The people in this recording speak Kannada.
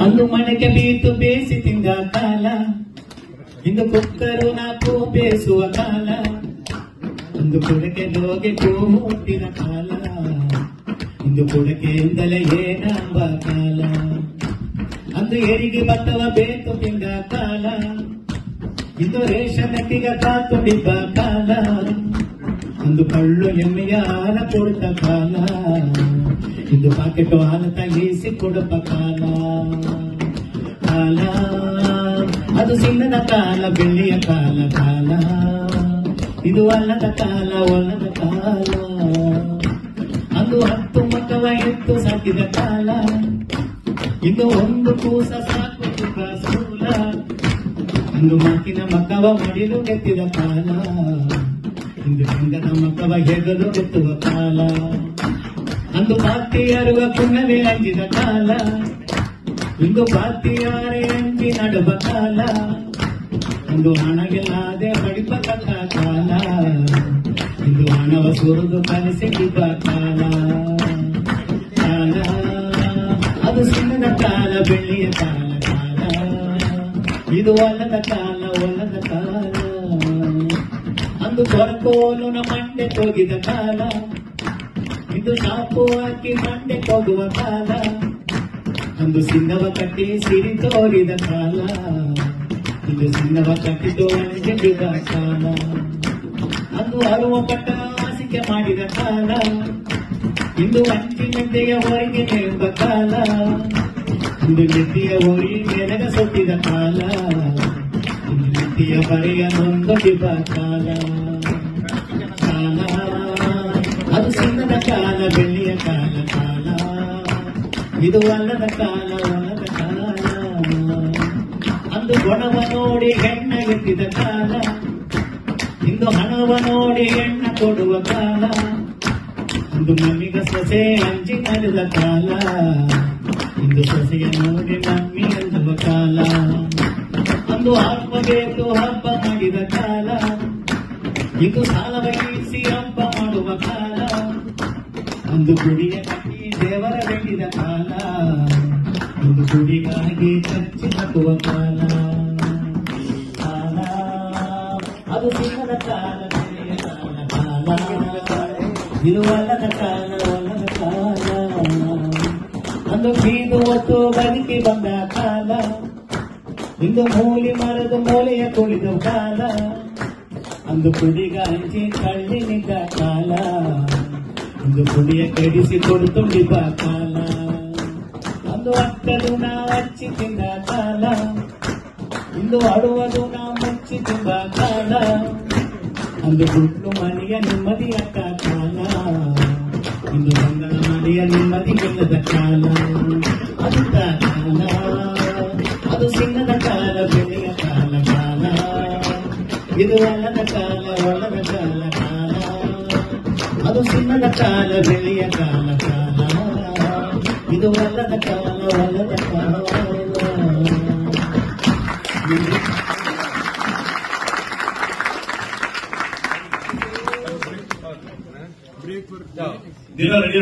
ಅಂದು ಮನೆಗೆ ಬೀತು ಬೇಸಿ ತಿಂದ ಕಾಲ, ಇಂದು ಕುಕ್ಕರು ನಾಕು ಬೇಸುವ ಕಾಲ, ಒಂದು ಕುಡಕೆ ಲೋಗೆ ಕೂಟ್ಟಿನ ಕಾಲ, ಇಂದು ಕುಡಕೆಯಿಂದಲೇ ಏನಾಂಬ ಕಾಲ. ಅಂದು ಏರಿಗೆ ಭತ್ತವ ಬೇತು ತಿಂದ ಕಾಲ, ಇಂದು ರೇಷನಕ್ಕಿಗ ಕಾತುಡಿಬ್ಬ ಕಾಲ, ಅಂದು ಕಳ್ಳು ಎಮ್ಮೆಯ ಹಾಲ ಕೊಡುತ್ತ ಕಾಲ, ಇಂದು ಪಾಕೆಟ್ ಹಾಲ ತಗಿಸಿ ಕೊಡುತ್ತ ಕಾಲ. ಕಾಲ ಅದು ಚಿನ್ನದ ಕಾಲ, ಬೆಳ್ಳಿಯ ಕಾಲ, ಕಾಲ ಇದು ಅಲ್ಲದ ಕಾಲ, ಒಲ್ಲದ ಕಾಲ. ಅಂದು 10 ಮಕ್ಕವ ಎತ್ತು ಸಾಕಿದ ಕಾಲ, ಇಂದು ಒಂದು ಕೂಸ ಸಾಕುತ್ತಿದ್ದ ಸೂಲ, ಇಂದು ಮಾತಿನ ಮಕ್ಕವ ಮಡಿಲು ಎತ್ತಿದ ಕಾಲ, ಇಂದು ಹೆಂಗದ ಮಕ್ಕವ ಹೆಗಲು ಎತ್ತುವ ಕಾಲ. ಅಂದು ಪಾತಿಯರುವ ಪುಣ್ಯವೇ ಅಂಜಿದ ಕಾಲ, ಇಂದು ಪಾತಿಯಾರೆ ಅಂಜಿ ನಡುವ ಕಾಲ, ಇಂದು ಹಣಗೆಲ್ಲಾದೆ ಬಡಿಪ ಕಟ್ಟ ಕಾಲ, ಇಂದು ಹಣವ ಸುರಿದು ಕಲಿಸಿದ್ದ ಕಾಲ. ಕಾಲ ಅದು ಚಿನ್ನದ ಕಾಲ, ಬೆಳ್ಳಿಯ ಕಾಲ, ಕಾಲ ಇದು ಒಲ್ಲದ ಕಾಲ, ಒಲ್ಲದ ಕಾಲ. ಅಂದು ಕೊರಕೋಲುನ ಮಂಡೆ ಹೋಗಿದ ಕಾಲ, ಇದು ಸಾಪು ಹಾಕಿ ಮಂಡೆ ಹೋಗುವ ಕಾಲ, ಅಂದು ಸಿನ್ನವ ಕಟ್ಟಿ ಸಿರಿ ತೋರಿದ ಕಾಲ, ಇದು ಸಿನ್ನವ ಕಟ್ಟಿ ತೋರಿಸಿದ ಕಾಲ. ಅಂದು ಅರುವ ಪಟ್ಟ ಹಾಸಿಗೆ ಮಾಡಿದ ಕಾಲ, ಇಂದು ಅಂಚಿ ಮೆಂತೆಯ ಹೊರಗೆ ನೆಂಬ ಕಾಲ, ಇಂದು ನೆತ್ತಿಯ ಹೋರಿ ನೆರಗ ಸೊಟ್ಟಿದ ಕಾಲ, ಇಂದು ನೆತ್ತಿಯ ಬರೆಯ ನೊಂದೊಡಿಬ ಕಾಲ. ಕಾಲ ಅದು ಚಿನ್ನದ ಕಾಲ, ಬೆಳ್ಳಿಯ ಕಾಲ, ಕಾಲ ಇದು ಅಲ್ಲದ ಕಾಲ, ಒಲ್ಲದ ಕಾಲ. ಅಂದು ಗೊಣವ ನೋಡಿ ಹೆಣ್ಣ ಎತ್ತಿದ ಕಾಲ, ಇಂದು ಹಣವ ನೋಡಿ ಹೆಣ್ಣ ಕೊಡುವ ಕಾಲ, ಇಂದು ಮಮ್ಮಿಗ ಸೊಸೆ ಅಂಜಿ ನಡೆದ ಕಾಲ, ಇಂದು ಸೊಸೆಯ ನೋಡಿ ಮಮ್ಮಿ ಅಂದುವ ಕಾಲ. ಅಂದು ಹಬ್ಬ ಬೇಕು ಹಬ್ಬ ಮಾಡಿದ ಕಾಲ, ಇದು ಸಾಲ ವಹಿಸಿ ಹಬ್ಬ ಮಾಡುವ ಕಾಲ, ಒಂದು ಗುಡಿಯ ಕಟ್ಟಿ ದೇವರ ಬೆಟ್ಟಿದ ಕಾಲ, ಒಂದು ಗುಡಿಗಾಗಿ ಖರ್ಚು ಹಾಕುವ ಕಾಲ. ಕಾಲ ಅದು ಚಿನ್ನದ ಕಾಲ, ಬೆಳ್ಳಿಯ ಕಾಲ, ಕಾಲ ಇದು ಒಲ್ಲದ ಕಾಲ, ಒಲ್ಲದ ಕಾಲ. ಅಂದು ಬೀದು ಹೊತ್ತು ಬದುಕಿ ಬಂದ ಕಾಲ, ಇಂದು ಮೂಲಿ ಮರದ ಮೂಲೆಯ ಕುಳಿದ ಕಾಲ, ಅಂದು ಕುಡಿಗ ಹಂಚಿ ಕಳ್ಳಿ ನಿಂತ ಕಾಲ, ಇಂದು ಕುಡಿಯ ಕೆಡಿಸಿ ಕೊಡುತ್ತುಂಡಿಬ್ಬ ಕಾಲ. ಅಂದು ಅಕ್ಕಲು ನಾ ಹಚ್ಚಿ ತಿಂದ ಕಾಲ, ಇಂದು ಅಡುವುದು ನಾ ಮುಚ್ಚಿ ತಿಂದ ಕಾಲ, ಅಂದು ಗುಡ್ಲು ಮನೆಯ ನೆಮ್ಮದಿಯ ಕಾಲ, ಇಂದು ಮಂಗಳ ಮನೆಯ ನೆಮ್ಮದಿ ಗೆಲ್ಲದ ಕಾಲ. ಅಂತ ಕಾಲ ಅದು ಚಿನ್ನದ ಕಾಲ, ಬೆಳ್ಳಿಯ ಕಾಲ, ಕಾಲ ಇದು ಒಲ್ಲದ ಕಾಲ, ಒಲ್ಲದ ಕಾಲ, ಕಾಲ ಅದು ಚಿನ್ನದ ಕಾಲ, ಬೆಳ್ಳಿಯ ಕಾಲ, ಕಾಲ ಇದು ಒಲ್ಲದ ಕಾಲ, ಒಲ್ಲದ ಕಾಲ. ದಿನ ರೆಡಿ